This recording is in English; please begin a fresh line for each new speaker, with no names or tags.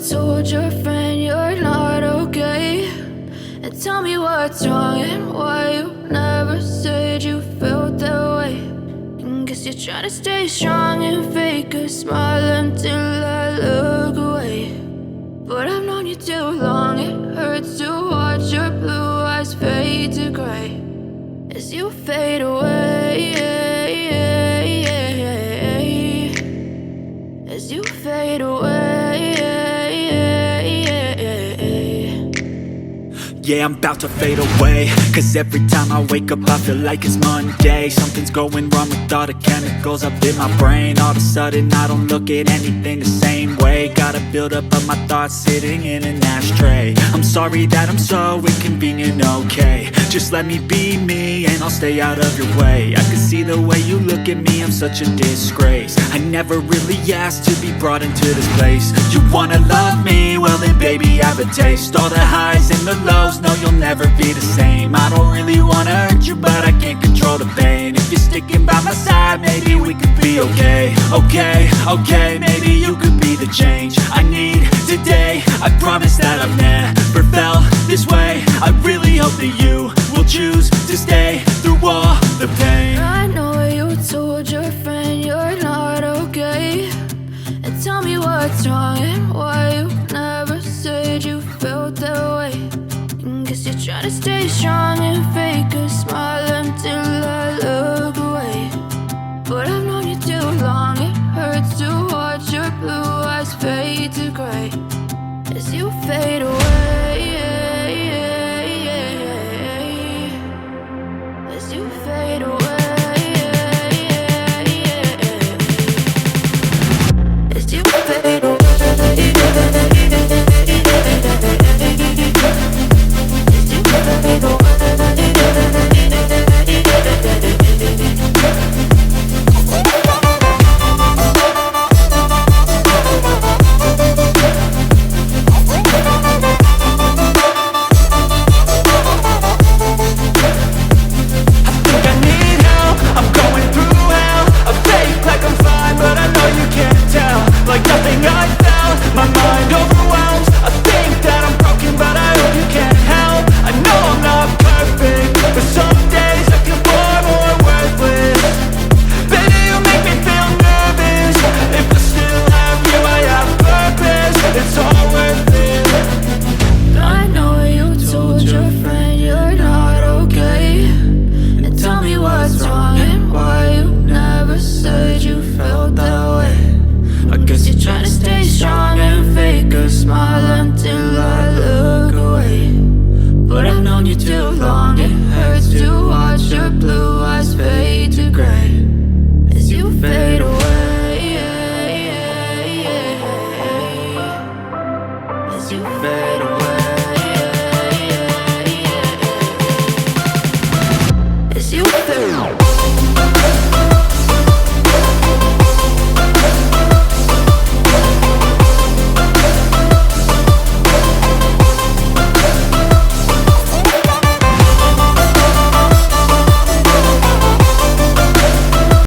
told your friend you're not okay, and tell me what's wrong and why you never said you felt that way. And guess you're trying to stay strong and fake a smile until I look away. But I've known you too long, it hurts to watch your blue eyes fade to gray as you fade away, as you fade away.
Yeah, I'm about to fade away, cause every time I wake up I feel like it's Monday. Something's going wrong with all the chemicals up in my brain. All of a sudden I don't look at anything the same way. Gotta build up of my thoughts sitting in an ashtray. I'm sorry that I'm so inconvenient, okay. Just let me be me and I'll stay out of your way. I can see the way you look at me, I'm such a disgrace. I never really asked to be brought into this place. You wanna love me? Well then baby I have a taste. All the highs and the lows, no you'll never be the same. I don't really wanna hurt you but I can't control the pain. If you're sticking by my side maybe we could be okay. Okay, maybe you could be the change I need today. I promise that I've never felt this way. I really hope that you will choose to stay through all the pain.
I know you told your friend you're not okay, and tell me what's wrong and why you never said you felt that way. And guess you're trying to stay strong and fake a smile until I look away. But I've known you too long, it hurts to watch your blue eyes fade to gray as you fade away.